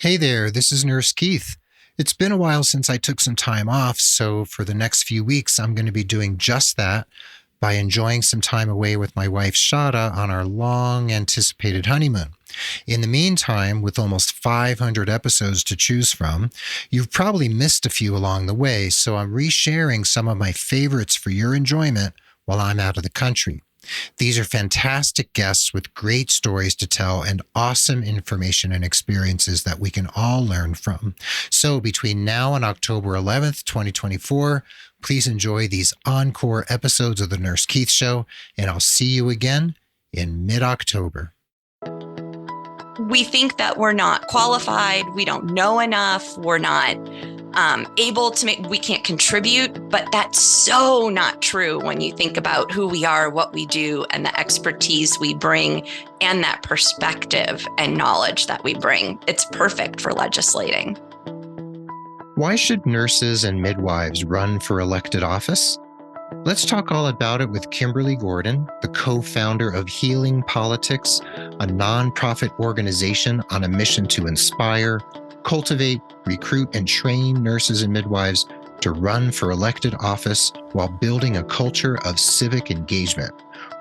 Hey there, this is Nurse Keith. It's been a while since I took some time off, so for the next few weeks, I'm going to be doing just that by enjoying some time away with my wife Shada on our long anticipated honeymoon. In the meantime, with almost 500 episodes to choose from, you've probably missed a few along the way, so I'm resharing some of my favorites for your enjoyment while I'm out of the country. These are fantastic guests with great stories to tell and awesome information and experiences that we can all learn from. So between now and October 11th, 2024, please enjoy these encore episodes of The Nurse Keith Show, and I'll see you again in mid-October. We think that we're not qualified, we don't know enough, we're not able to we can't contribute, but that's so not true when you think about who we are, what we do, and the expertise we bring, and that perspective and knowledge that we bring. It's perfect for legislating. Why should nurses and midwives run for elected office? Let's talk all about it with Kimberly Gordon, the co-founder of Healing Politics, a nonprofit organization on a mission to inspire, cultivate, recruit, and train nurses and midwives to run for elected office while building a culture of civic engagement,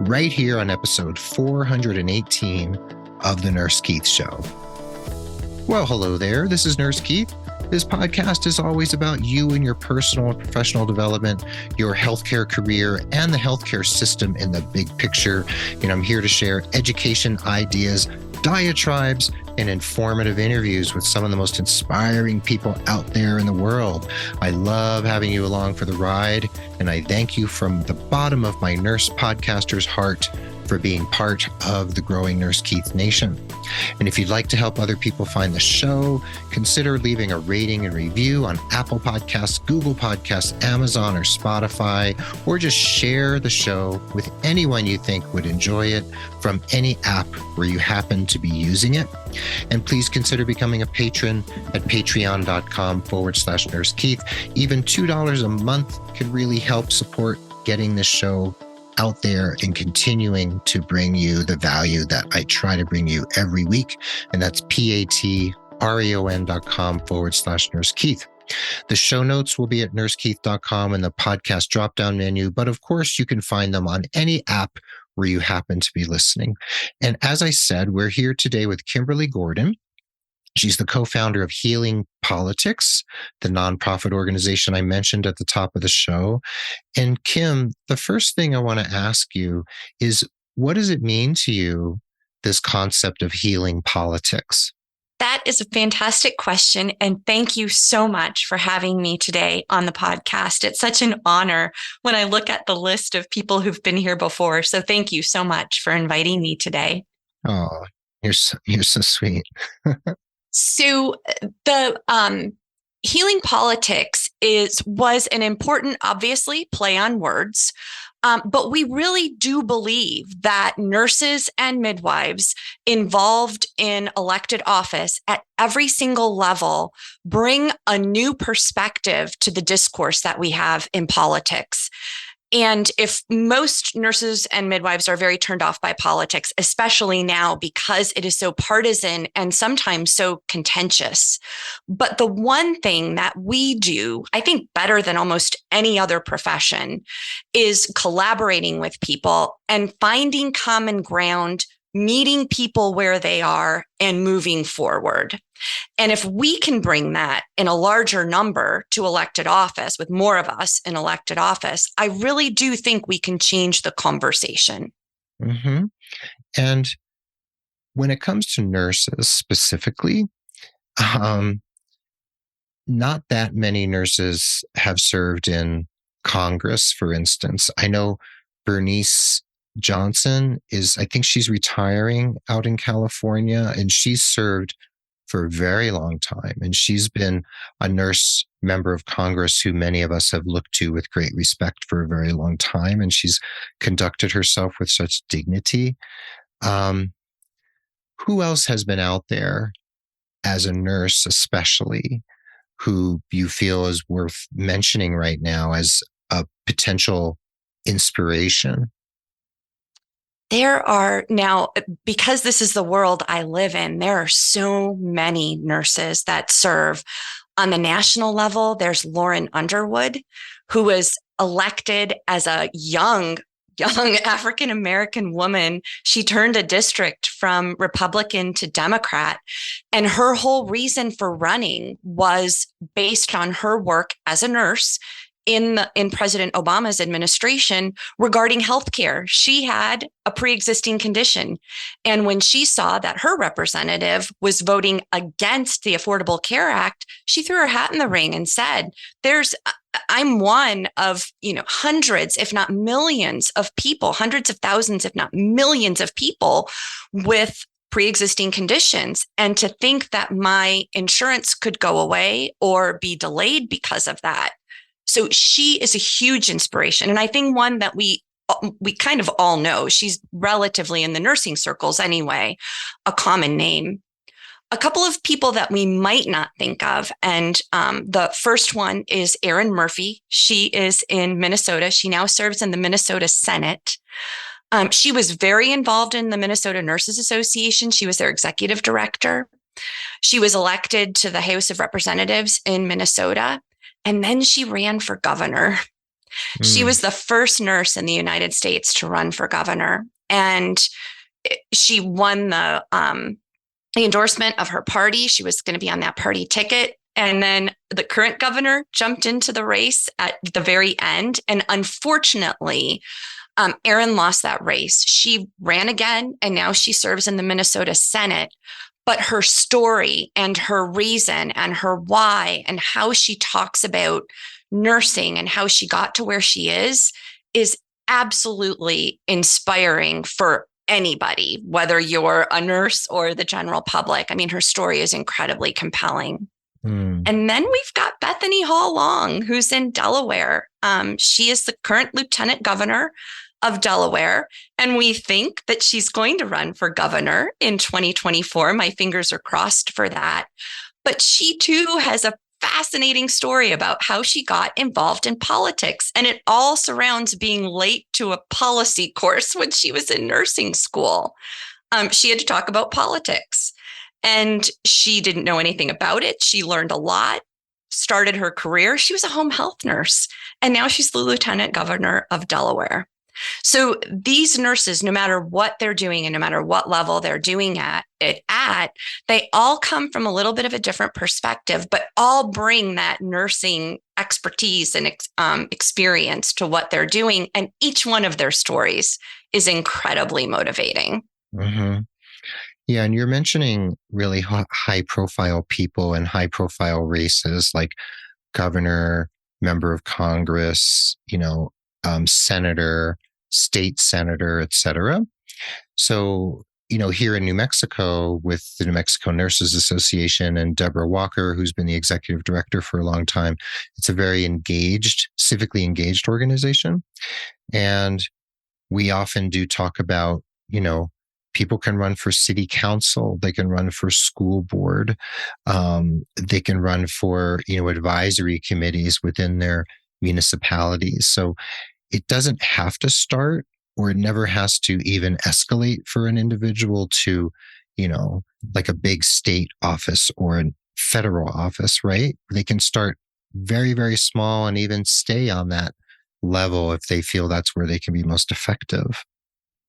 right here on episode 418 of The Nurse Keith Show. Well, hello there. This is Nurse Keith. This podcast is always about you and your personal and professional development, your healthcare career, and the healthcare system in the big picture. I'm here to share education, ideas, diatribes, and informative interviews with some of the most inspiring people out there in the world. I love having you along for the ride, and I thank you from the bottom of my nurse podcaster's heart for being part of the growing Nurse Keith Nation. And if you'd like to help other people find the show, consider leaving a rating and review on Apple Podcasts, Google Podcasts, Amazon, or Spotify, or just share the show with anyone you think would enjoy it from any app where you happen to be using it. And please consider becoming a patron at patreon.com/Nurse Keith. Even $2 a month can really help support getting this show out there and continuing to bring you the value that I try to bring you every week. And that's patreon.com/Nurse Keith. The show notes will be at nursekeith.com in the podcast drop-down menu, but of course you can find them on any app where you happen to be listening. And as I said, we're here today with Kimberly Gordon. She's the co-founder of Healing Politics, the nonprofit organization I mentioned at the top of the show. And Kim, the first thing I want to ask you is, what does it mean to you, this concept of healing politics? That is a fantastic question. And thank you so much for having me today on the podcast. It's such an honor when I look at the list of people who've been here before. So thank you so much for inviting me today. Oh, you're so sweet. So the healing politics was an important, obviously, play on words. But we really do believe that nurses and midwives involved in elected office at every single level bring a new perspective to the discourse that we have in politics. And if most nurses and midwives are very turned off by politics, especially now because it is so partisan and sometimes so contentious. But the one thing that we do, I think better than almost any other profession, is collaborating with people and finding common ground, meeting people where they are and moving forward. And if we can bring that in a larger number to elected office, with more of us in elected office, I really do think we can change the conversation. Mm-hmm. And when it comes to nurses specifically, not that many nurses have served in Congress, for instance. I know Bernice Johnson I think she's retiring out in California, and she's served for a very long time. And she's been a nurse member of Congress who many of us have looked to with great respect for a very long time. And she's conducted herself with such dignity. Who else has been out there as a nurse, especially, who you feel is worth mentioning right now as a potential inspiration? There are now, because this is the world I live in, there are so many nurses that serve on the national level. There's Lauren Underwood, who was elected as a young African American woman. She turned a district from Republican to Democrat. And her whole reason for running was based on her work as a nurse in President Obama's administration regarding healthcare. She had a pre-existing condition. And when she saw that her representative was voting against the Affordable Care Act, she threw her hat in the ring and said, I'm one of, hundreds, if not millions of people, hundreds of thousands, if not millions of people with pre-existing conditions. And to think that my insurance could go away or be delayed because of that. So she is a huge inspiration. And I think one that we kind of all know. She's relatively in the nursing circles anyway, a common name. A couple of people that we might not think of. And the first one is Erin Murphy. She is in Minnesota. She now serves in the Minnesota Senate. She was very involved in the Minnesota Nurses Association. She was their executive director. She was elected to the House of Representatives in Minnesota. And then she ran for governor. She was the first nurse in the United States to run for governor. And she won the endorsement of her party. She was going to be on that party ticket. And then the current governor jumped into the race at the very end. And unfortunately, Erin lost that race. She ran again, and now she serves in the Minnesota Senate. But her story and her reason and her why and how she talks about nursing and how she got to where she is absolutely inspiring for anybody, whether you're a nurse or the general public. I mean, her story is incredibly compelling. And then we've got Bethany Hall Long, who's in Delaware. She is the current lieutenant governor of Delaware, and we think that she's going to run for governor in 2024. My fingers are crossed for that. But she too has a fascinating story about how she got involved in politics, and it all surrounds being late to a policy course when she was in nursing school. She had to talk about politics, and she didn't know anything about it. She learned a lot, started her career. She was a home health nurse, and now she's the lieutenant governor of Delaware. So these nurses, no matter what they're doing and no matter what level they're doing it at, they all come from a little bit of a different perspective, but all bring that nursing expertise and experience to what they're doing. And each one of their stories is incredibly motivating. Mm-hmm. Yeah, and you're mentioning really high-profile people and high-profile races like governor, member of Congress, senator, state senator, et cetera. So, here in New Mexico with the New Mexico Nurses Association and Deborah Walker, who's been the executive director for a long time, it's a very civically engaged organization. And we often do talk about, people can run for city council, they can run for school board, they can run for, advisory committees within their municipalities. So it doesn't have to start, or it never has to even escalate for an individual to, like a big state office or a federal office, right? They can start very, very small and even stay on that level if they feel that's where they can be most effective.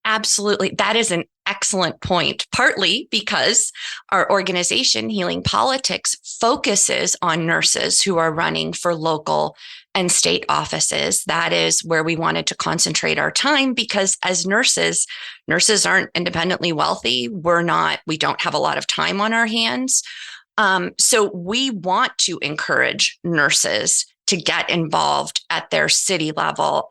Absolutely. That is an excellent point, partly because our organization, Healing Politics, focuses on nurses who are running for local and state offices. That is where we wanted to concentrate our time, because as nurses aren't independently wealthy. We don't have a lot of time on our hands. So we want to encourage nurses to get involved at their city level,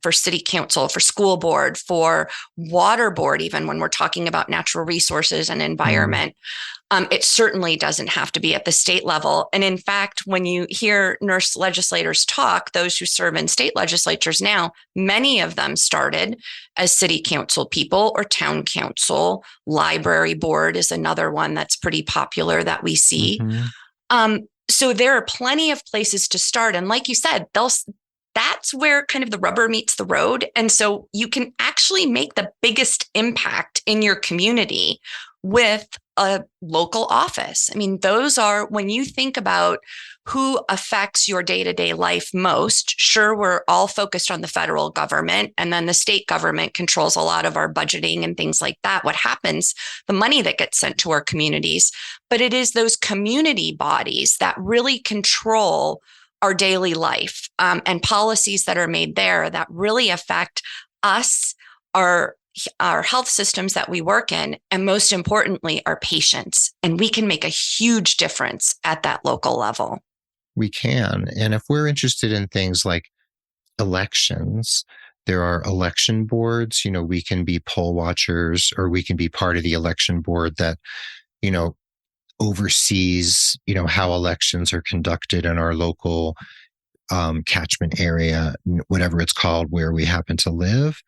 for city council, for school board, for water board, even when we're talking about natural resources and environment. It certainly doesn't have to be at the state level. And in fact, when you hear nurse legislators talk, those who serve in state legislatures now, many of them started as city council people or town council. Library board is another one that's pretty popular that we see. So there are plenty of places to start. And like you said, that's where kind of the rubber meets the road. And so you can actually make the biggest impact in your community with a local office. I mean, those are, when you think about who affects your day-to-day life most, sure, we're all focused on the federal government, and then the state government controls a lot of our budgeting and things like that. What happens, the money that gets sent to our communities, but it is those community bodies that really control our daily life, and policies that are made there that really affect us, our health systems that we work in, and most importantly, our patients. And we can make a huge difference at that local level. We can. And if we're interested in things like elections, there are election boards. We can be poll watchers, or we can be part of the election board that, oversees, how elections are conducted in our local catchment area, whatever it's called, where we happen to live.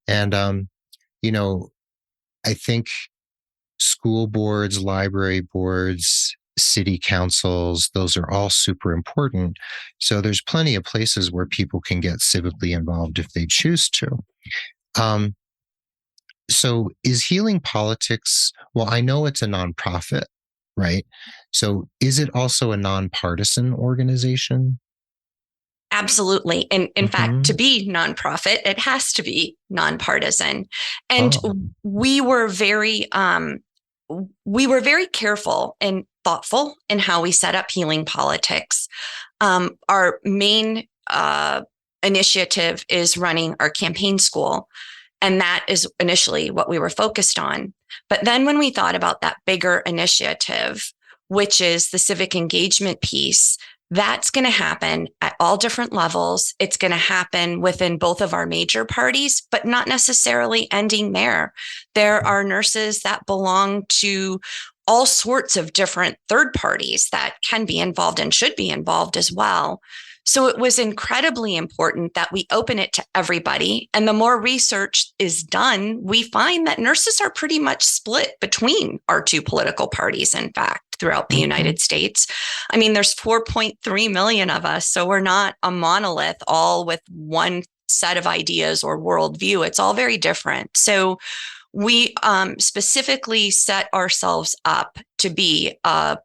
And, I think school boards, library boards, city councils, those are all super important. So there's plenty of places where people can get civically involved if they choose to. So is Healing Politics, well, I know it's a nonprofit, right? So is it also a nonpartisan organization? Absolutely. And in fact, to be nonprofit, it has to be nonpartisan. And we were very careful and thoughtful in how we set up Healing Politics. Our main initiative is running our campaign school, and that is initially what we were focused on. But then when we thought about that bigger initiative, which is the civic engagement piece, that's going to happen at all different levels. It's going to happen within both of our major parties, but not necessarily ending there. There are nurses that belong to all sorts of different third parties that can be involved and should be involved as well. So it was incredibly important that we open it to everybody. And the more research is done, we find that nurses are pretty much split between our two political parties, in fact, throughout the United States. I mean, there's 4.3 million of us, so we're not a monolith, all with one set of ideas or worldview. It's all very different. So we specifically set ourselves up to be the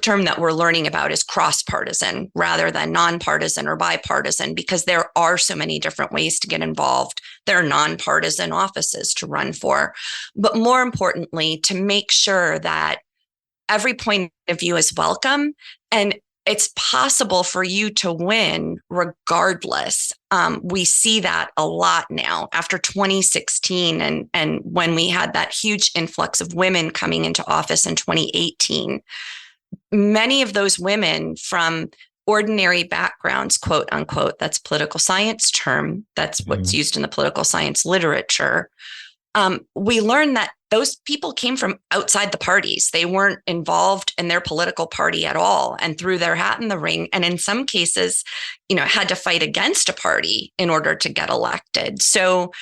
term that we're learning about is cross-partisan rather than nonpartisan or bipartisan, because there are so many different ways to get involved. There are nonpartisan offices to run for, but more importantly, to make sure that every point of view is welcome and it's possible for you to win regardless. We see that a lot now after 2016 and when we had that huge influx of women coming into office in 2018. Many of those women from ordinary backgrounds, quote unquote, that's political science term, that's what's used in the political science literature. We learned that those people came from outside the parties. They weren't involved in their political party at all and threw their hat in the ring. And in some cases, had to fight against a party in order to get elected. So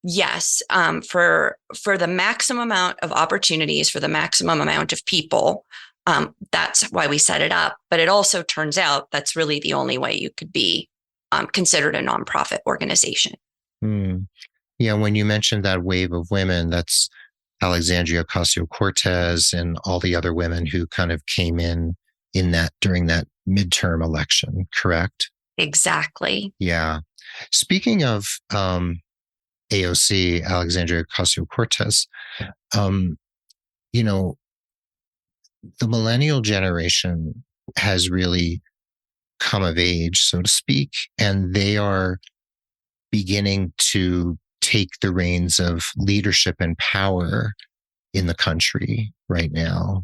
yes, for the maximum amount of opportunities, for the maximum amount of people, that's why we set it up. But it also turns out that's really the only way you could be considered a nonprofit organization. Yeah, when you mentioned that wave of women, that's Alexandria Ocasio-Cortez and all the other women who kind of came in that during that midterm election, correct? Exactly. Yeah. Speaking of AOC, Alexandria Ocasio-Cortez, the millennial generation has really come of age, so to speak, and they are beginning to take the reins of leadership and power in the country right now.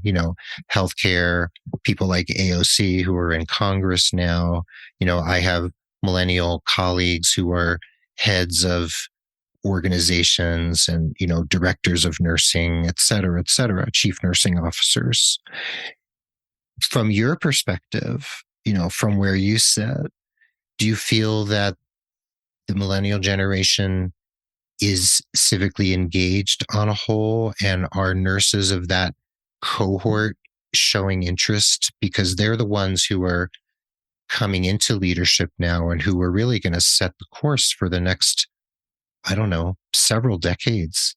Healthcare, people like AOC who are in Congress now. I have millennial colleagues who are heads of organizations and, directors of nursing, et cetera, chief nursing officers. From your perspective, from where you sit, do you feel that the millennial generation is civically engaged on a whole, and are nurses of that cohort showing interest because they're the ones who are coming into leadership now and who are really going to set the course for the next, I don't know, several decades.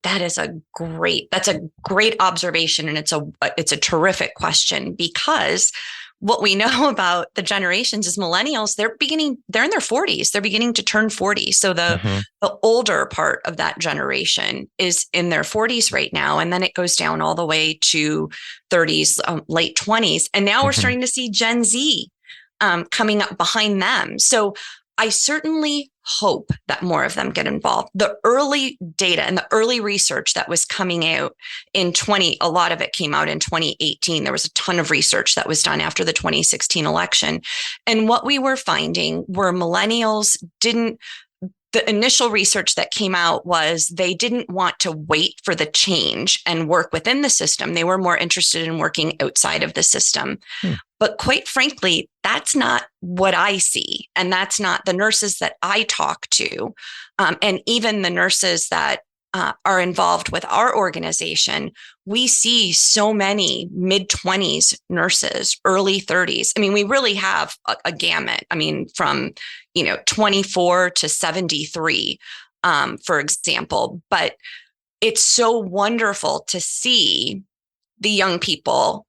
That's a great observation. And it's a terrific question, because what we know about the generations is millennials, they're in their 40s. They're beginning to turn 40. So the older part of that generation is in their 40s right now. And then it goes down all the way to 30s, late 20s. And now we're starting to see Gen Z coming up behind them. So I certainly hope that more of them get involved. The early data and the early research that was coming out a lot of it came out in 2018. There was a ton of research that was done after the 2016 election. And what we were finding were the initial research that came out was they didn't want to wait for the change and work within the system. They were more interested in working outside of the system. But quite frankly, that's not what I see. And that's not the nurses that I talk to. And even the nurses that are involved with our organization, we see so many mid-20s nurses, early 30s. I mean, we really have a gamut. I mean, from 24 to 73, for example. But it's so wonderful to see the young people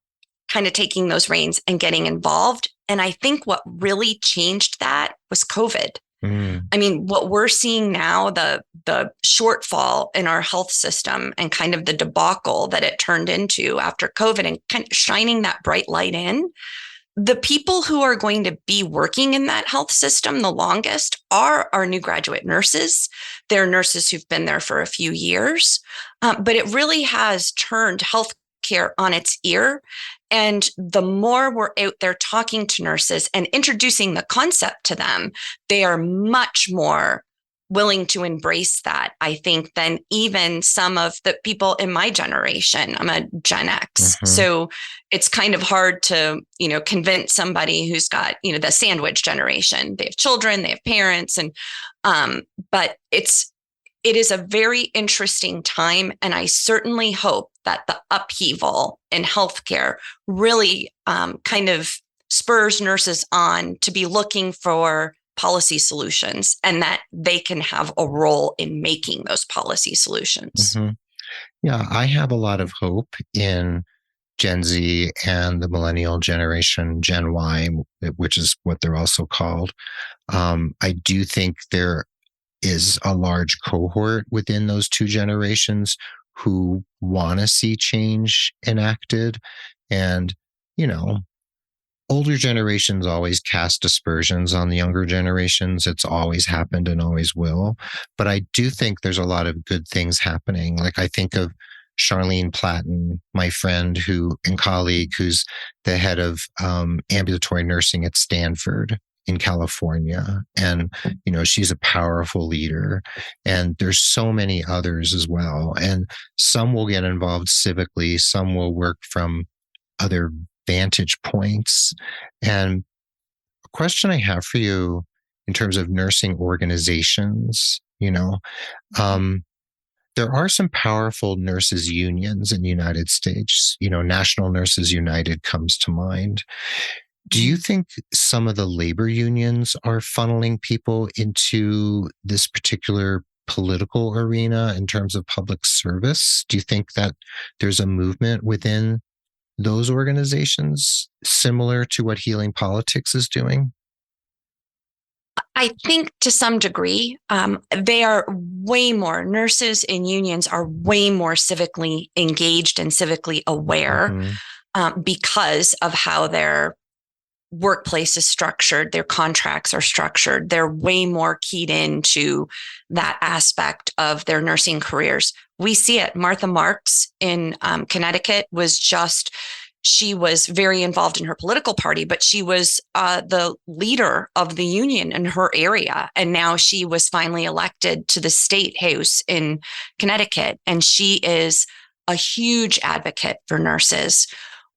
kind of taking those reins and getting involved. And I think what really changed that was COVID. I mean, what we're seeing now, the shortfall in our health system and kind of the debacle that it turned into after COVID, and kind of shining that bright light in, the people who are going to be working in that health system the longest are our new graduate nurses. They're nurses who've been there for a few years, but it really has turned healthcare on its ear. And the more we're out there talking to nurses and introducing the concept to them, they are much more willing to embrace that, I think, than even some of the people in my generation. I'm a Gen X. So it's kind of hard to, convince somebody who's got, the sandwich generation. They have children, they have parents, and but it is a very interesting time. And I certainly hope that the upheaval in healthcare really kind of spurs nurses on to be looking for policy solutions, and that they can have a role in making those policy solutions. Yeah, I have a lot of hope in Gen Z and the millennial generation, Gen Y, which is what they're also called. I do think there is a large cohort within those two generations who want to see change enacted. And, older generations always cast aspersions on the younger generations. It's always happened and always will. But I do think there's a lot of good things happening. Like, I think of Charlene Platten, my friend and colleague, who's the head of ambulatory nursing at Stanford in California. And, she's a powerful leader. And there's so many others as well. And some will get involved civically, some will work from other vantage points. And a question I have for you in terms of nursing organizations, there are some powerful nurses unions in the United States. National Nurses United comes to mind. Do you think some of the labor unions are funneling people into this particular political arena in terms of public service? Do you think that there's a movement within those organizations similar to what Healing Politics is doing? I think to some degree, they are way more, nurses in unions are way more civically engaged and civically aware because of how their workplace is structured, their contracts are structured. They're way more keyed into that aspect of their nursing careers. We see it. Martha Marks in Connecticut she was very involved in her political party, but she was the leader of the union in her area. And now she was finally elected to the state house in Connecticut. And she is a huge advocate for nurses.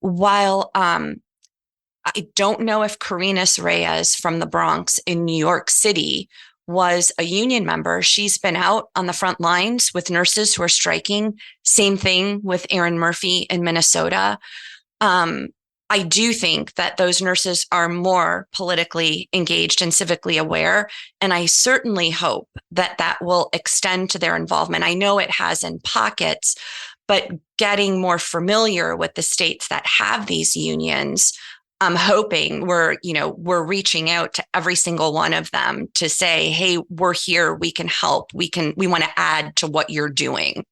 While I don't know if Karina Reyes from the Bronx in New York City was a union member. She's been out on the front lines with nurses who are striking. Same thing with Erin Murphy in Minnesota. I do think that those nurses are more politically engaged and civically aware. And I certainly hope that that will extend to their involvement. I know it has in pockets, but getting more familiar with the states that have these unions, I'm hoping we're reaching out to every single one of them to say, hey, we're here, we can help, we want to add to what you're doing.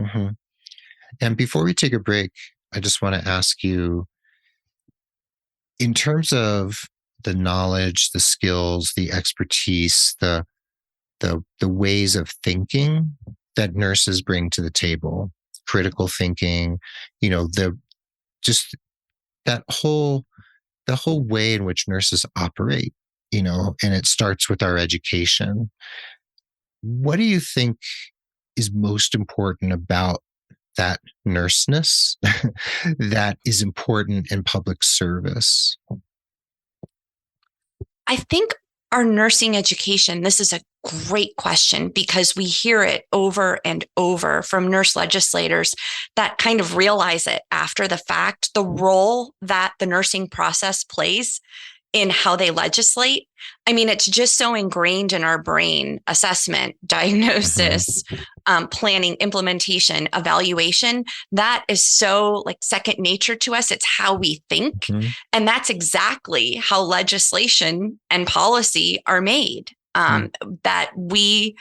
Mm-hmm. And before we take a break, I just want to ask you, in terms of the knowledge, the skills, the expertise, the ways of thinking that nurses bring to the table, critical thinking, just that whole way in which nurses operate, and it starts with our education. What do you think is most important about that nurseness that is important in public service? I think our nursing education, this is a great question because we hear it over and over from nurse legislators that kind of realize it after the fact, the role that the nursing process plays in how they legislate. I mean, it's just so ingrained in our brain: assessment, diagnosis, planning, implementation, evaluation. That is so like second nature to us. It's how we think. And that's exactly how legislation and policy are made. That we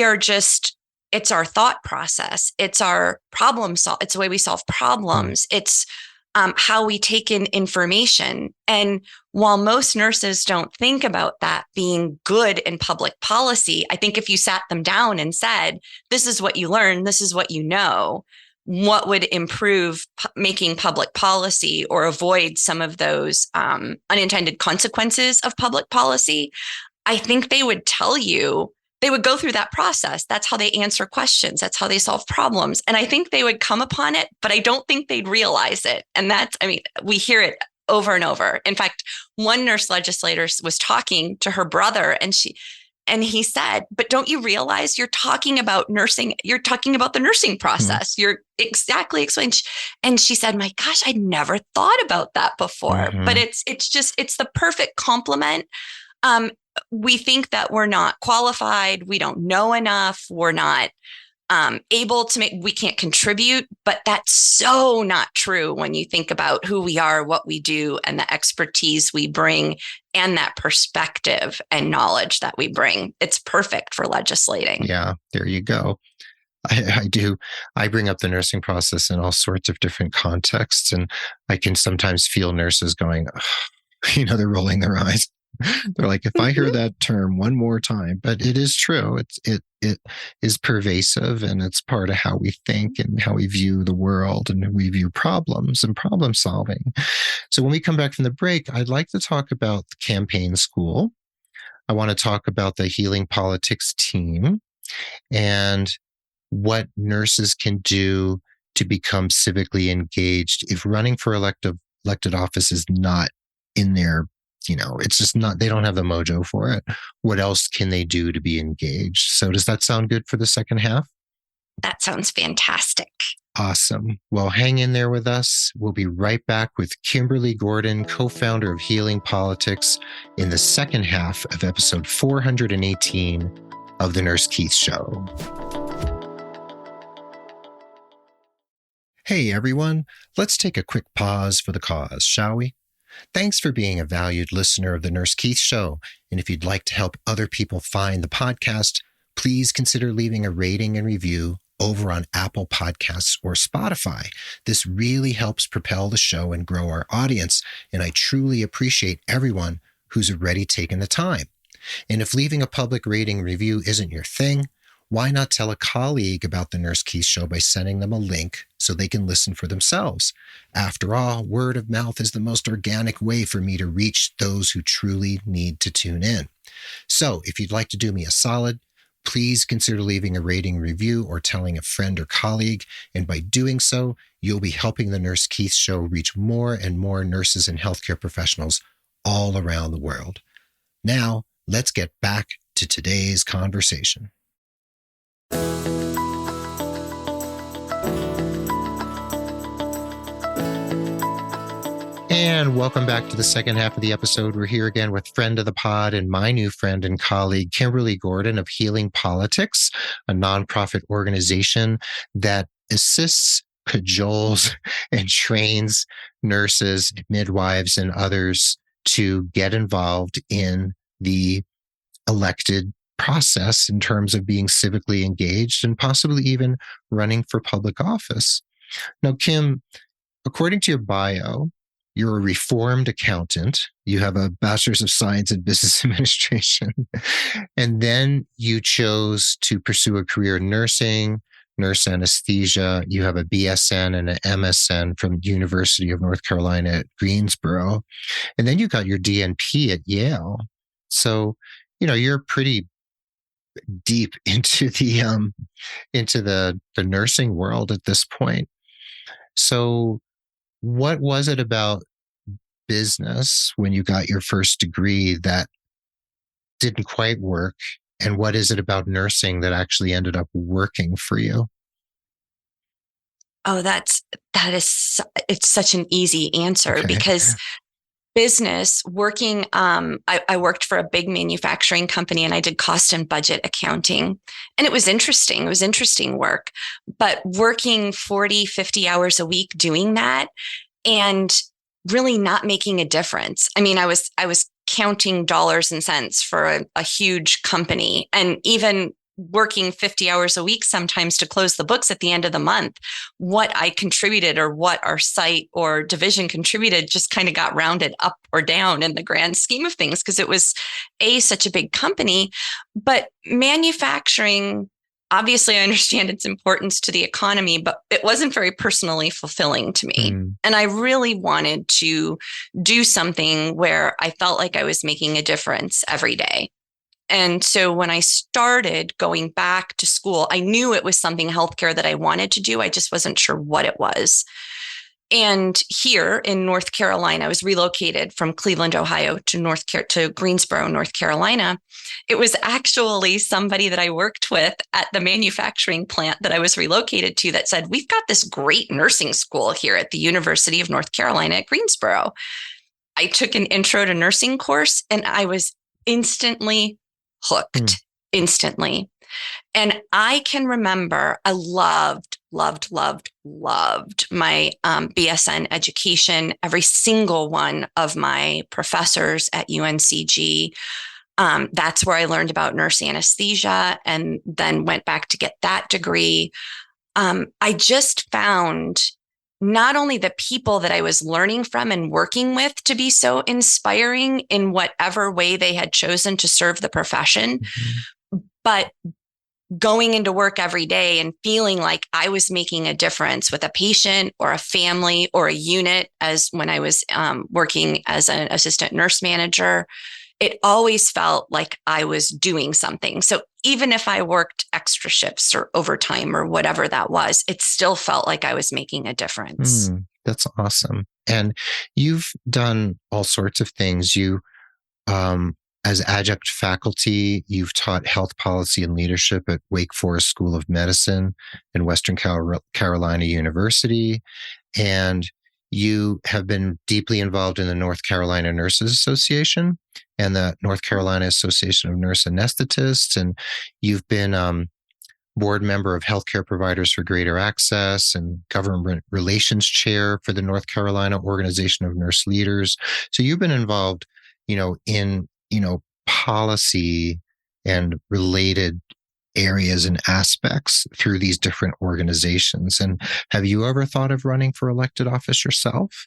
are just, it's our thought process. It's our problem solve. It's the way we solve problems. It's how we take in information. And while most nurses don't think about that being good in public policy, I think if you sat them down and said, this is what you learn, this is what you know, what would improve making public policy or avoid some of those unintended consequences of public policy, I think they would tell you, they would go through that process. That's how they answer questions. That's how they solve problems. And I think they would come upon it, but I don't think they'd realize it. And we hear it over and over. In fact, one nurse legislator was talking to her brother and he said, but don't you realize you're talking about nursing? You're talking about the nursing process. You're exactly explaining. And she said, my gosh, I never thought about that before, but it's the perfect complement. We think that we're not qualified. We don't know enough. We're not able to we can't contribute, but that's so not true when you think about who we are, what we do, and the expertise we bring, and that perspective and knowledge that we bring. It's perfect for legislating. Yeah, there you go. I do. I bring up the nursing process in all sorts of different contexts, and I can sometimes feel nurses going, they're rolling their eyes. They're like, if I hear that term one more time, but it is true. It is pervasive, and it's part of how we think and how we view the world and we view problems and problem solving. So when we come back from the break, I'd like to talk about the campaign school. I want to talk about the healing politics team and what nurses can do to become civically engaged if running for elected office is not in their, it's just not, they don't have the mojo for it. What else can they do to be engaged? So does that sound good for the second half? That sounds fantastic. Awesome. Well, hang in there with us. We'll be right back with Kimberly Gordon, co-founder of Healing Politics, in the second half of episode 418 of The Nurse Keith Show. Hey, everyone. Let's take a quick pause for the cause, shall we? Thanks for being a valued listener of The Nurse Keith Show. And if you'd like to help other people find the podcast, please consider leaving a rating and review over on Apple Podcasts or Spotify. This really helps propel the show and grow our audience. And I truly appreciate everyone who's already taken the time. And if leaving a public rating review isn't your thing, why not tell a colleague about the Nurse Keith Show by sending them a link so they can listen for themselves? After all, word of mouth is the most organic way for me to reach those who truly need to tune in. So if you'd like to do me a solid, please consider leaving a rating review or telling a friend or colleague. And by doing so, you'll be helping the Nurse Keith Show reach more and more nurses and healthcare professionals all around the world. Now, let's get back to today's conversation. And welcome back to the second half of the episode. We're here again with friend of the pod and my new friend and colleague, Kimberly Gordon of Healing Politics, a nonprofit organization that assists, cajoles, and trains nurses, midwives, and others to get involved in the elected process in terms of being civically engaged and possibly even running for public office. Now, Kim, according to your bio, you're a reformed accountant. You have a Bachelor's of Science in Business Administration. And then you chose to pursue a career in nursing, nurse anesthesia. You have a BSN and an MSN from the University of North Carolina at Greensboro. And then you got your DNP at Yale. So, you're pretty deep into the nursing world at this point. So what was it about business when you got your first degree that didn't quite work? And what is it about nursing that actually ended up working for you? Oh, it's such an easy answer because business working, I worked for a big manufacturing company and I did cost and budget accounting. And it was interesting. It was interesting work, but working 40, 50 hours a week doing that and really not making a difference. I mean, I was counting dollars and cents for a huge company, and even working 50 hours a week sometimes to close the books at the end of the month, what I contributed or what our site or division contributed just kind of got rounded up or down in the grand scheme of things because it was such a big company. But manufacturing, obviously I understand its importance to the economy, but it wasn't very personally fulfilling to me. And I really wanted to do something where I felt like I was making a difference every day. And so when I started going back to school, I knew it was something healthcare that I wanted to do. I just wasn't sure what it was. And here in North Carolina, I was relocated from Cleveland, Ohio to Greensboro, North Carolina. It was actually somebody that I worked with at the manufacturing plant that I was relocated to that said, we've got this great nursing school here at the University of North Carolina at Greensboro. I took an intro to nursing course and I was instantly hooked, instantly. And I can remember I loved my BSN education. Every single one of my professors at UNCG. That's where I learned about nurse anesthesia and then went back to get that degree. I just found not only the people that I was learning from and working with to be so inspiring in whatever way they had chosen to serve the profession, but going into work every day and feeling like I was making a difference with a patient or a family or a unit, as when I was working as an assistant nurse manager, it always felt like I was doing something. So even if I worked extra shifts or overtime or whatever that was, it still felt like I was making a difference. That's awesome. And you've done all sorts of things. You, as adjunct faculty, you've taught health policy and leadership at Wake Forest School of Medicine and Western Carolina University. And you have been deeply involved in the North Carolina Nurses Association and the North Carolina Association of Nurse Anesthetists. And you've been board member of Healthcare Providers for Greater Access and government relations chair for the North Carolina Organization of Nurse Leaders. So you've been involved, in, policy and related areas and aspects through these different organizations. And have you ever thought of running for elected office yourself?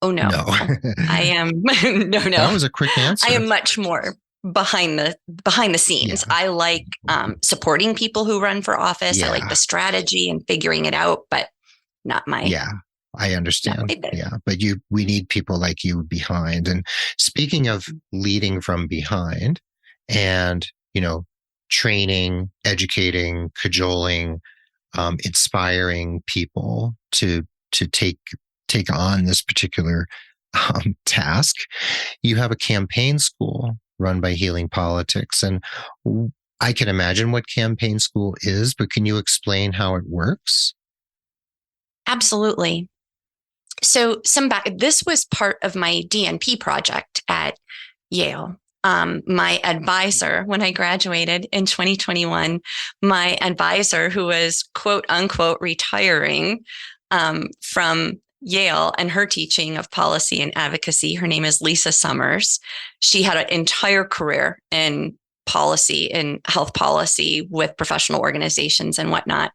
Oh, no. I am. No. That was a quick answer. I am much more behind the scenes. Yeah. I like supporting people who run for office. Yeah. I like the strategy and figuring it out, but not my. Yeah, I understand. Yeah, but we need people like you behind. And speaking of leading from behind and, training, educating, cajoling, inspiring people to take on this particular task, you have a campaign school run by Healing Politics. And I can imagine what campaign school is, but can you explain how it works? Absolutely. So this was part of my DNP project at Yale. My advisor, when I graduated in 2021, my advisor, who was quote unquote retiring from Yale and her teaching of policy and advocacy, her name is Lisa Summers. She had an entire career in policy and health policy with professional organizations and whatnot.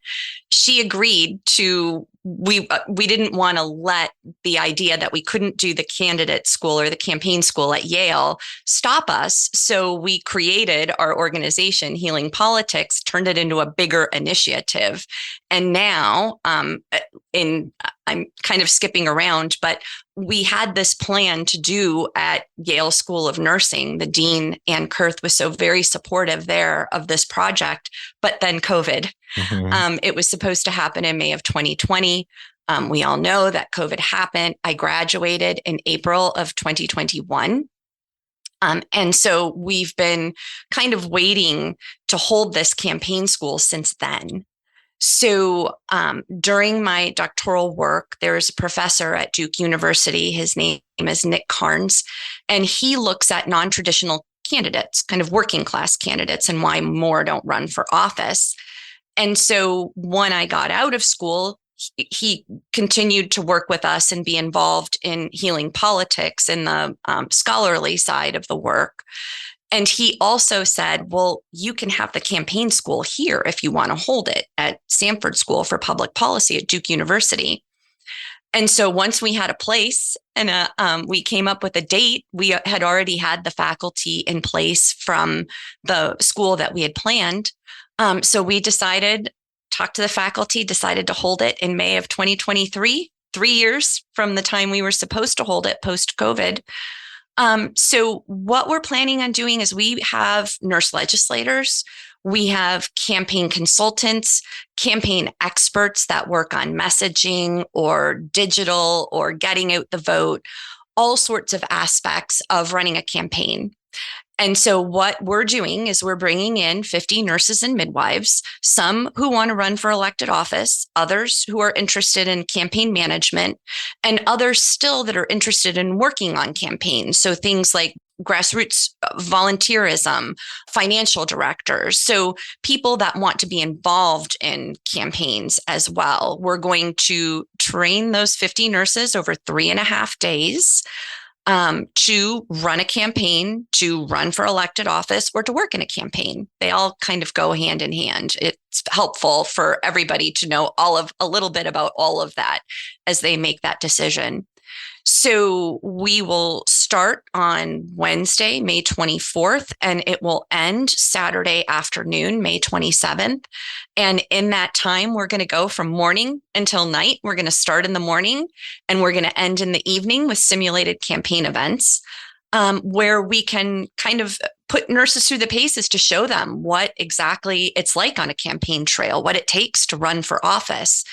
She agreed to, we didn't want to let the idea that we couldn't do the candidate school or the campaign school at Yale stop us. So we created our organization, Healing Politics, turned it into a bigger initiative. And now, I'm kind of skipping around, but we had this plan to do at Yale School of Nursing. The dean, Ann Kurth, was so very supportive there of this project, but then COVID. Mm-hmm. It was supposed to happen in May of 2020. We all know that COVID happened. I graduated in April of 2021. And so we've been kind of waiting to hold this campaign school since then. So during my doctoral work, there's a professor at Duke University. His name is Nick Carnes, and he looks at non-traditional candidates, kind of working class candidates, and why more don't run for office. And so when I got out of school, he continued to work with us and be involved in Healing Politics in the scholarly side of the work. And he also said, well, you can have the campaign school here if you want to hold it at Sanford School for Public Policy at Duke University. And so once we had a place and we came up with a date, we had already had the faculty in place from the school that we had planned. So we talked to the faculty, decided to hold it in May of 2023, 3 years from the time we were supposed to hold it post-COVID. So what we're planning on doing is we have nurse legislators, we have campaign consultants, campaign experts that work on messaging or digital or getting out the vote, all sorts of aspects of running a campaign. And so what we're doing is we're bringing in 50 nurses and midwives, some who want to run for elected office, others who are interested in campaign management, and others still that are interested in working on campaigns. So things like grassroots volunteerism, financial directors. So people that want to be involved in campaigns as well. We're going to train those 50 nurses over 3.5 days. To run a campaign, to run for elected office, or to work in a campaign. They all kind of go hand in hand. It's helpful for everybody to know a little bit about all of that as they make that decision. So we will start on Wednesday, May 24th, and it will end Saturday afternoon, May 27th. And in that time, we're going to go from morning until night. We're going to start in the morning and we're going to end in the evening with simulated campaign events, where we can kind of put nurses through the paces to show them what exactly it's like on a campaign trail, what it takes to run for office.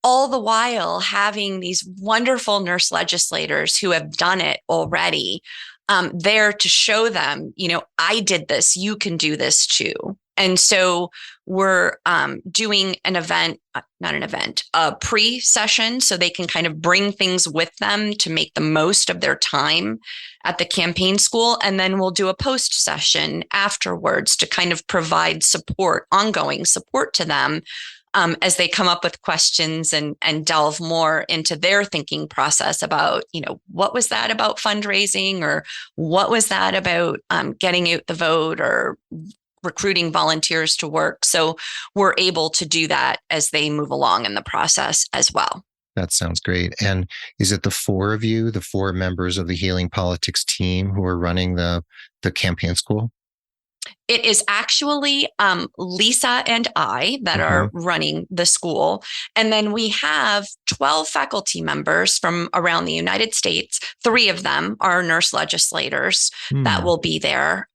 All the while having these wonderful nurse legislators who have done it already there to show them, I did this, you can do this too. And so we're doing a pre-session so they can kind of bring things with them to make the most of their time at the campaign school. And then we'll do a post-session afterwards to kind of provide support, ongoing support to them as they come up with questions and delve more into their thinking process about, what was that about fundraising, or what was that about getting out the vote or recruiting volunteers to work. So we're able to do that as they move along in the process as well. That sounds great. And is it the four of you, the four members of the Healing Politics team who are running the campaign school? It is actually Lisa and I that are running the school. And then we have 12 faculty members from around the United States. 3 of them are nurse legislators that will be there.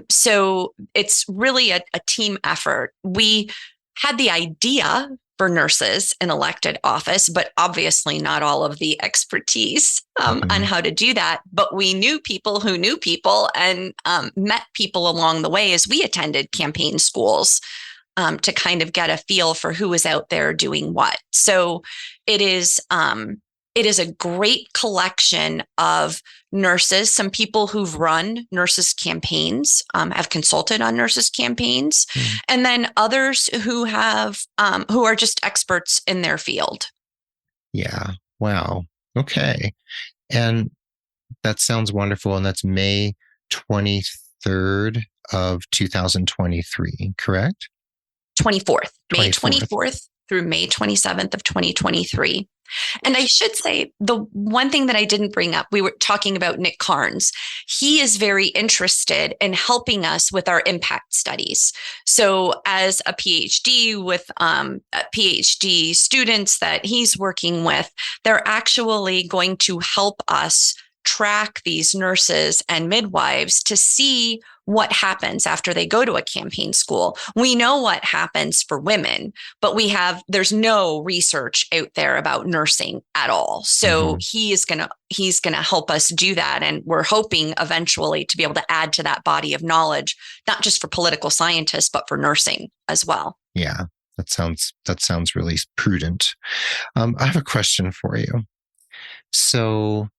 So it's really a team effort. We had the idea for nurses in elected office, but obviously not all of the expertise on how to do that. But we knew people who knew people and met people along the way as we attended campaign schools to kind of get a feel for who was out there doing what. So it is It is a great collection of nurses, some people who've run nurses campaigns, have consulted on nurses campaigns, and then others who who are just experts in their field. Yeah. Wow. Okay. And that sounds wonderful. And that's May 23rd of 2023, correct? 24th, May 24th. 24th through May 27th of 2023. And I should say, the one thing that I didn't bring up, we were talking about Nick Carnes. He is very interested in helping us with our impact studies. So as a PhD with PhD students that he's working with, they're actually going to help us track these nurses and midwives to see what happens after they go to a campaign school. We know what happens for women, but there's no research out there about nursing at all. So he's going to help us do that. And we're hoping eventually to be able to add to that body of knowledge, not just for political scientists, but for nursing as well. Yeah, that sounds really prudent. I have a question for you. So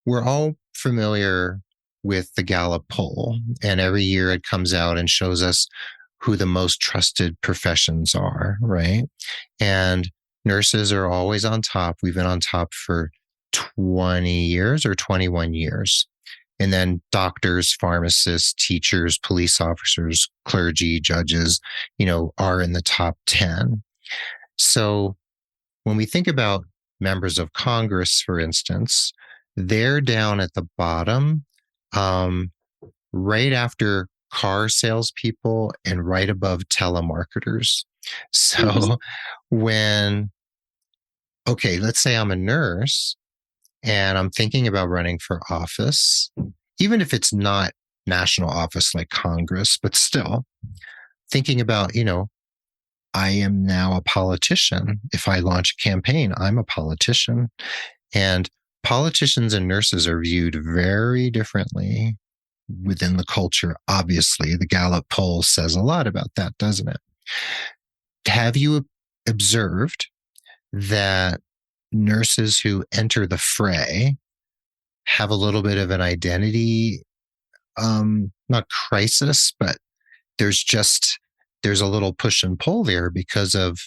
we're all familiar with the Gallup poll, and every year it comes out and shows us who the most trusted professions are, right? And nurses are always on top. We've been on top for 20 years or 21 years. And then doctors, pharmacists, teachers, police officers, clergy, judges, are in the top 10. So when we think about members of Congress, for instance, they're down at the bottom, right after car salespeople and right above telemarketers. So let's say I'm a nurse and I'm thinking about running for office, even if it's not national office like Congress, but still thinking about, I am now a politician. If I launch a campaign, I'm a politician. And politicians and nurses are viewed very differently within the culture. Obviously, the Gallup poll says a lot about that, doesn't it? Have you observed that nurses who enter the fray have a little bit of an identity, not crisis, but there's a little push and pull there because of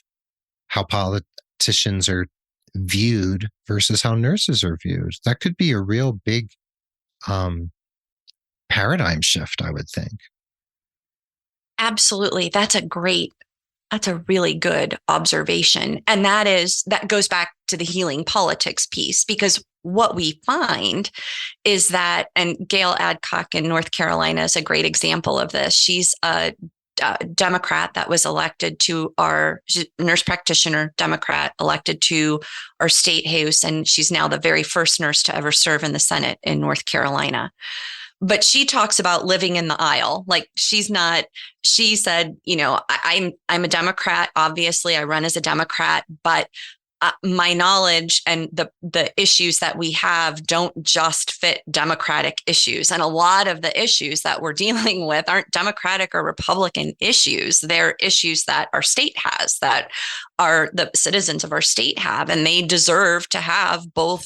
how politicians are viewed versus how nurses are viewed? That could be a real big paradigm shift, I would think. Absolutely. That's a really good observation. And that goes back to the healing politics piece, because what we find is that, and Gail Adcock in North Carolina is a great example of this. She's a Democrat that was elected to nurse practitioner, Democrat elected to our state house. And she's now the very first nurse to ever serve in the Senate in North Carolina. But she talks about living in the aisle. Like she said, I'm a Democrat. Obviously I run as a Democrat, but my knowledge and the issues that we have don't just fit Democratic issues. And a lot of the issues that we're dealing with aren't Democratic or Republican issues. They're issues that our state has, that are the citizens of our state have, and they deserve to have both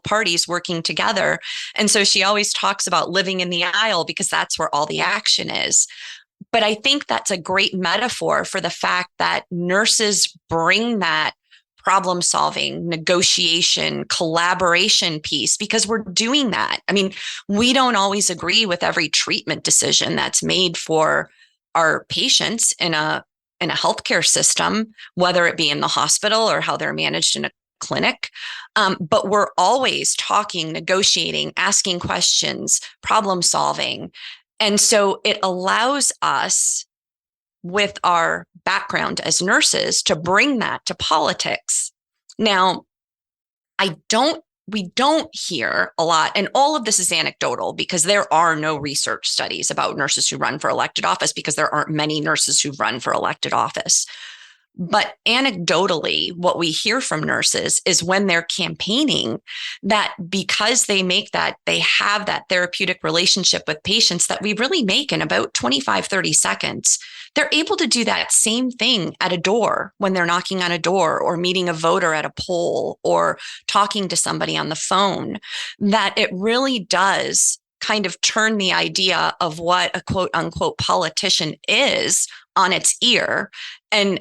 parties working together. And so she always talks about living in the aisle because that's where all the action is. But I think that's a great metaphor for the fact that nurses bring that problem solving, negotiation, collaboration piece, because we're doing that. I mean, we don't always agree with every treatment decision that's made for our patients in a healthcare system, whether it be in the hospital or how they're managed in a clinic. But we're always talking, negotiating, asking questions, problem solving. And so it allows us, with our background as nurses, to bring that to politics. Now, we don't hear a lot, and all of this is anecdotal because there are no research studies about nurses who run for elected office, because there aren't many nurses who run for elected office. But anecdotally, what we hear from nurses is when they're campaigning, that because they have that therapeutic relationship with patients that we really make in about 25, 30 seconds, they're able to do that same thing at a door when they're knocking on a door or meeting a voter at a poll or talking to somebody on the phone, that it really does kind of turn the idea of what a quote unquote politician is on its ear. And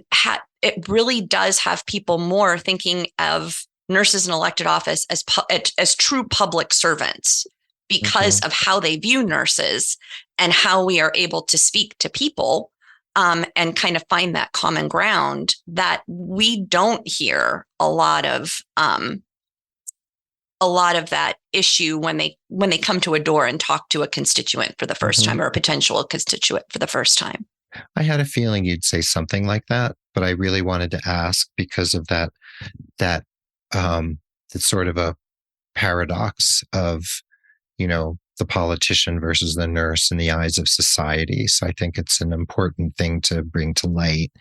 it really does have people more thinking of nurses in elected office as true public servants because of how they view nurses and how we are able to speak to people and kind of find that common ground that we don't hear a lot of that issue when they come to a door and talk to a constituent for the first time or a potential constituent for the first time. I had a feeling you'd say something like that, but I really wanted to ask because of that it's sort of a paradox of, the politician versus the nurse in the eyes of society. So I think it's an important thing to bring to light.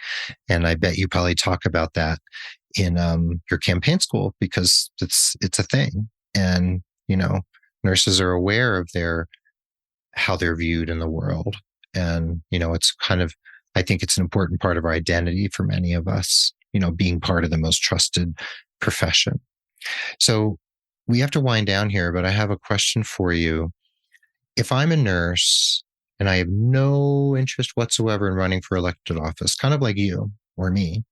And I bet you probably talk about that in your campaign school because it's a thing. And, nurses are aware of how they're viewed in the world. And, it's kind of, I think it's an important part of our identity for many of us, being part of the most trusted profession. So we have to wind down here, but I have a question for you. If I'm a nurse and I have no interest whatsoever in running for elected office, kind of like you or me,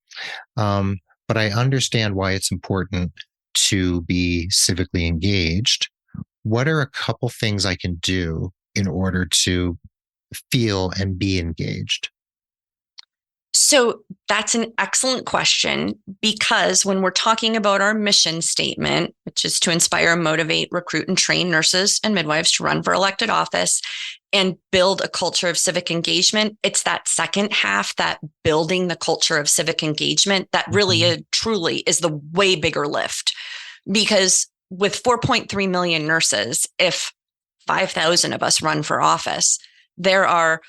but I understand why it's important to be civically engaged, what are a couple things I can do in order to feel and be engaged? So that's an excellent question, because when we're talking about our mission statement, which is to inspire, motivate, recruit, and train nurses and midwives to run for elected office and build a culture of civic engagement, it's that second half, that building the culture of civic engagement, that really truly is the way bigger lift. Because with 4.3 million nurses, if 5,000 of us run for office, there are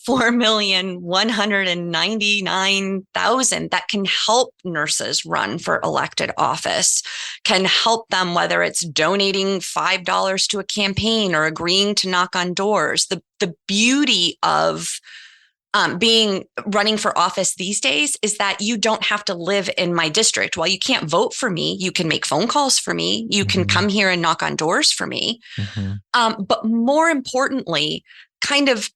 4,199,000 that can help nurses run for elected office, can help them, whether it's donating $5 to a campaign or agreeing to knock on doors. The beauty of running for office these days is that you don't have to live in my district. While you can't vote for me, you can make phone calls for me. You can come here and knock on doors for me. But more importantly, kind of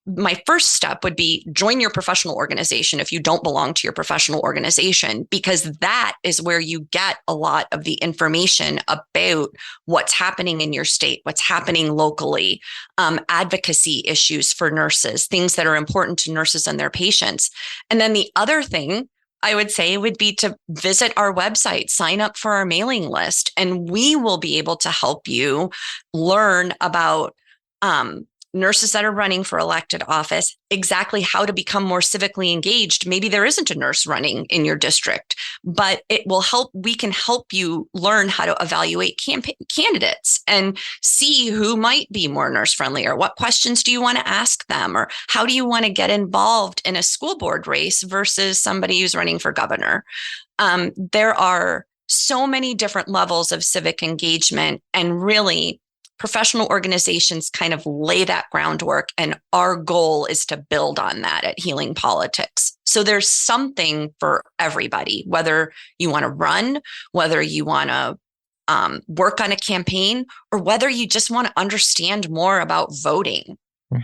my first step would be join your professional organization if you don't belong to your professional organization, because that is where you get a lot of the information about what's happening in your state, what's happening locally, advocacy issues for nurses, things that are important to nurses and their patients. And then the other thing I would say would be to visit our website, sign up for our mailing list, and we will be able to help you learn about nurses that are running for elected office, exactly how to become more civically engaged. Maybe there isn't a nurse running in your district, but we can help you learn how to evaluate candidates and see who might be more nurse friendly, or what questions do you want to ask them, or how do you want to get involved in a school board race versus somebody who's running for governor. There are so many different levels of civic engagement, and really professional organizations kind of lay that groundwork, and our goal is to build on that at Healing Politics. So there's something for everybody, whether you want to run, whether you want to work on a campaign, or whether you just want to understand more about voting,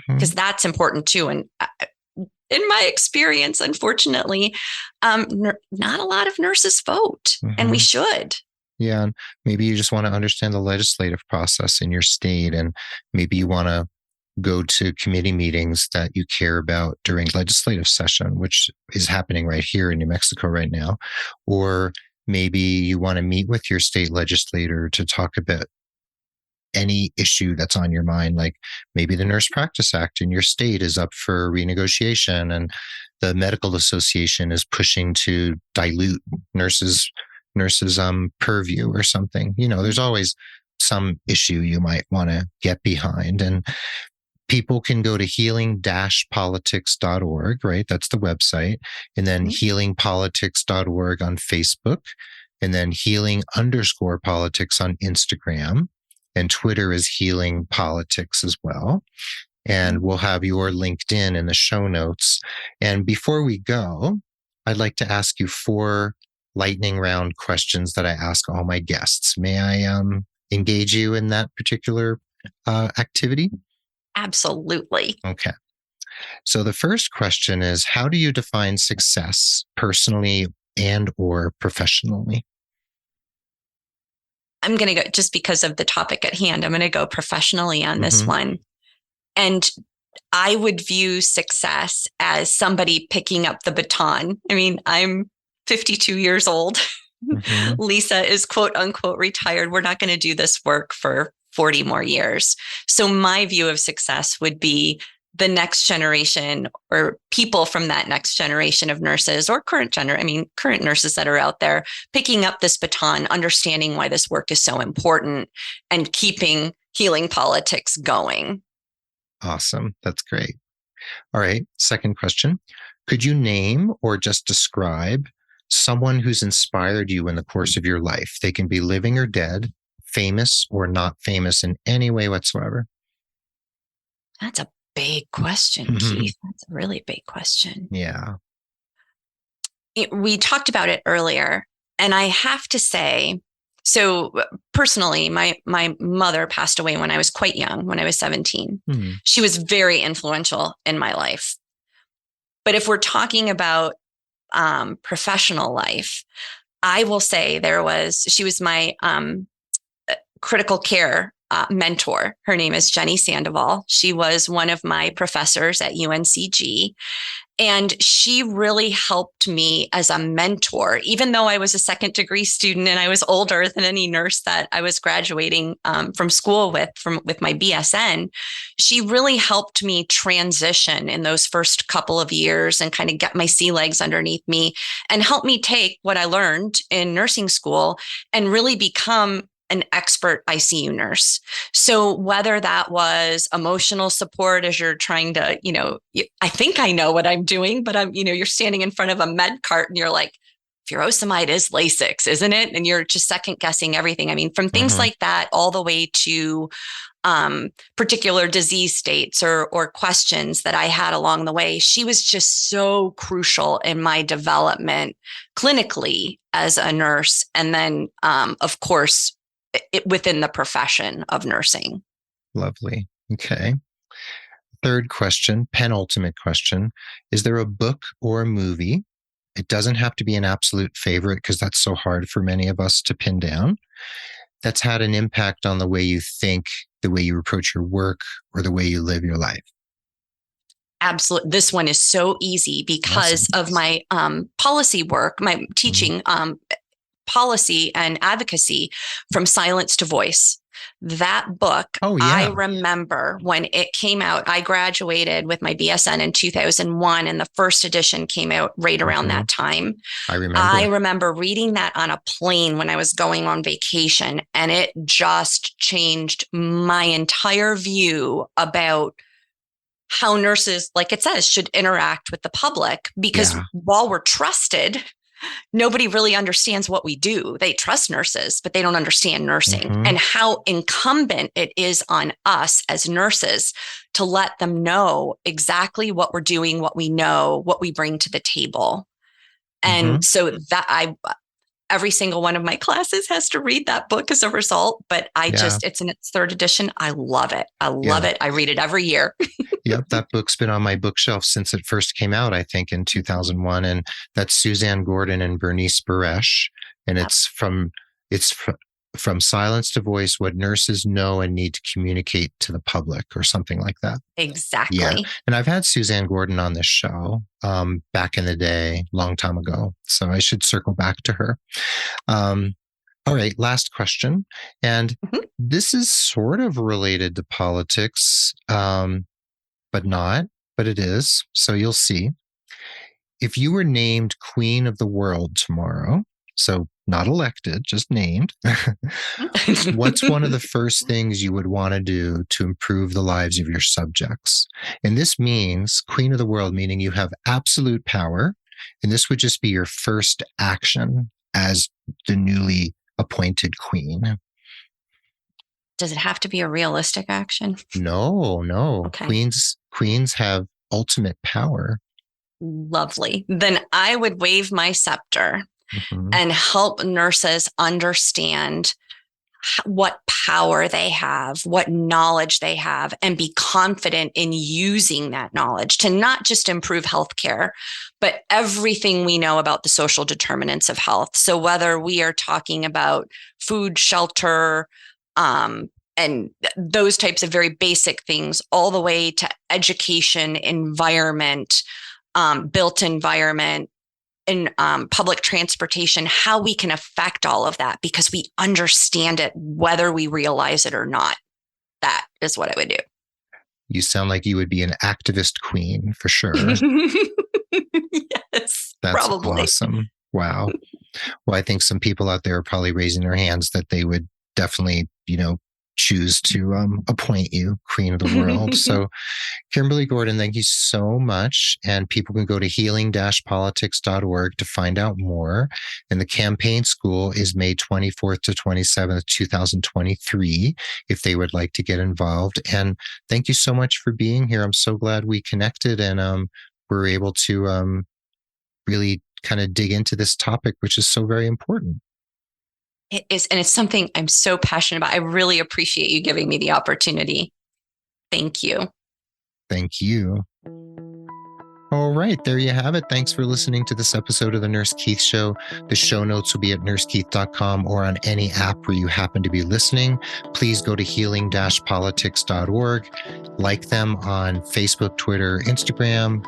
because that's important too. And in my experience, unfortunately, not a lot of nurses vote, and we should. Yeah, and maybe you just want to understand the legislative process in your state, and maybe you want to go to committee meetings that you care about during legislative session, which is happening right here in New Mexico right now. Or maybe you want to meet with your state legislator to talk about any issue that's on your mind, like maybe the Nurse Practice Act in your state is up for renegotiation, and the Medical Association is pushing to dilute nurses' purview or something. There's always some issue you might want to get behind. And People can go to healing-politics.org, right? That's the website. And then healingpolitics.org on Facebook. And then healing_politics on Instagram. And Twitter is Healing Politics as well. And we'll have your LinkedIn in the show notes. And before we go, I'd like to ask you 4 lightning round questions that I ask all my guests. May I engage you in that particular activity? Absolutely. Okay. So the first question is, how do you define success personally and or professionally? I'm going to go, just because of the topic at hand, I'm going to go professionally on this one. And I would view success as somebody picking up the baton. I mean, I'm 52 years old. Lisa is quote unquote retired. We're not going to do this work for 40 more years. So my view of success would be the next generation or people from that next generation of nurses or current nurses that are out there picking up this baton, understanding why this work is so important and keeping healing politics going. Awesome. That's great. All right. Second question. Could you name or just describe someone who's inspired you in the course of your life? They can be living or dead, famous or not famous in any way whatsoever. That's a big question, Keith. That's a really big question. Yeah. We talked about it earlier, and I have to say, so personally, my mother passed away when I was quite young, when I was 17. She was very influential in my life. But if we're talking about professional life, I will say she was my critical care mentor. Her name is Jenny Sandoval. She was one of my professors at UNCG. And she really helped me as a mentor, even though I was a second degree student and I was older than any nurse that I was graduating from school with my BSN. She really helped me transition in those first couple of years and kind of get my sea legs underneath me and help me take what I learned in nursing school and really become an expert ICU nurse. So whether that was emotional support as you're trying to, I think I know what I'm doing, but you're standing in front of a med cart and you're like, furosemide is Lasix, isn't it? And you're just second guessing everything. I mean, from things like that all the way to particular disease states or questions that I had along the way. She was just so crucial in my development clinically as a nurse. And then, of course, within the profession of nursing. Lovely. Okay. Third question, penultimate question. Is there a book or a movie? It doesn't have to be an absolute favorite because that's so hard for many of us to pin down. That's had an impact on the way you think, the way you approach your work, or the way you live your life. Absolutely. This one is so easy because of my policy work, my teaching policy and advocacy from silence to voice. That book, I remember when it came out, I graduated with my BSN in 2001 and the first edition came out right around that time. I remember reading that on a plane when I was going on vacation, and it just changed my entire view about how nurses, like it says, should interact with the public, because while we're trusted, nobody really understands what we do. They trust nurses, but they don't understand nursing and how incumbent it is on us as nurses to let them know exactly what we're doing, what we know, what we bring to the table. And so that every single one of my classes has to read that book as a result, but it's in its third edition. I love it. I love it. I read it every year. Yep. That book's been on my bookshelf since it first came out, I think in 2001. And that's Suzanne Gordon and Bernice Baresh. And it's from silence to voice, what nurses know and need to communicate to the public, or something like that. Exactly. Yeah. And I've had Suzanne Gordon on this show back in the day, long time ago. So I should circle back to her. All right. Last question. And this is sort of related to politics, but it is. So you'll see. If you were named Queen of the World tomorrow, So not elected, just named. What's one of the first things you would want to do to improve the lives of your subjects? And this means queen of the world, meaning you have absolute power. And this would just be your first action as the newly appointed queen. Does it have to be a realistic action? No. Okay. Queens have ultimate power. Lovely. Then I would wave my scepter and help nurses understand what power they have, what knowledge they have, and be confident in using that knowledge to not just improve healthcare, but everything we know about the social determinants of health. So whether we are talking about food, shelter, and those types of very basic things, all the way to education, environment, built environment, in public transportation, how we can affect all of that because we understand it, whether we realize it or not. That is what I would do. You sound like you would be an activist queen for sure. Yes, that's probably. Awesome. Wow. Well, I think some people out there are probably raising their hands that they would definitely, choose to appoint you queen of the world. So Kimberly Gordon, thank you so much. And people can go to healing-politics.org to find out more. And the campaign school is May 24th to 27th, 2023, if they would like to get involved. And thank you so much for being here. I'm so glad we connected and we're able to really kind of dig into this topic, which is so very important. It is, and it's something I'm so passionate about. I really appreciate you giving me the opportunity. Thank you. Thank you. All right, there you have it. Thanks for listening to this episode of The Nurse Keith Show. The show notes will be at nursekeith.com or on any app where you happen to be listening. Please go to healing-politics.org, like them on Facebook, Twitter, Instagram,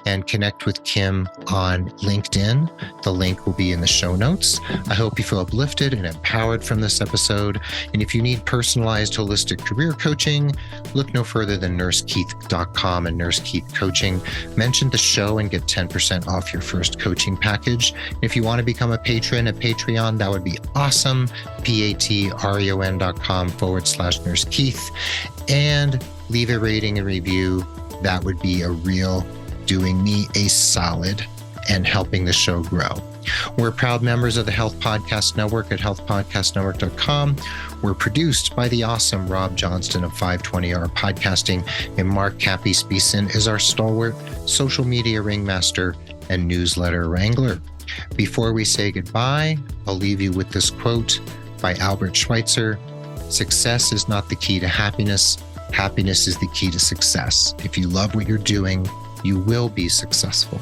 and connect with Kim on LinkedIn. The link will be in the show notes. I hope you feel uplifted and empowered from this episode. And if you need personalized holistic career coaching, look no further than nursekeith.com and Nurse Keith Coaching. Mention the show and get 10% off your first coaching package. If you want to become a patron at Patreon, that would be awesome. patreon.com/Nurse Keith. And leave a rating and review. That would be a real doing me a solid and helping the show grow. We're proud members of the Health Podcast Network at healthpodcastnetwork.com. We're produced by the awesome Rob Johnston of 520R Podcasting, and Mark Cappy-Speeson is our stalwart social media ringmaster and newsletter wrangler. Before we say goodbye, I'll leave you with this quote by Albert Schweitzer: "Success is not the key to happiness. Happiness is the key to success. If you love what you're doing, you will be successful."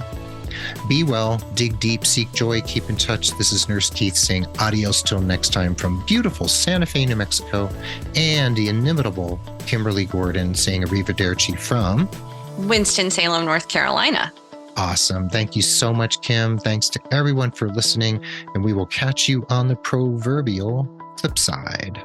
Be well, dig deep, seek joy, keep in touch. This is Nurse Keith saying adios till next time from beautiful Santa Fe, New Mexico, and the inimitable Kimberly Gordon saying arrivederci from Winston-Salem, North Carolina. Awesome. Thank you so much, Kim. Thanks to everyone for listening, and we will catch you on the proverbial flip side.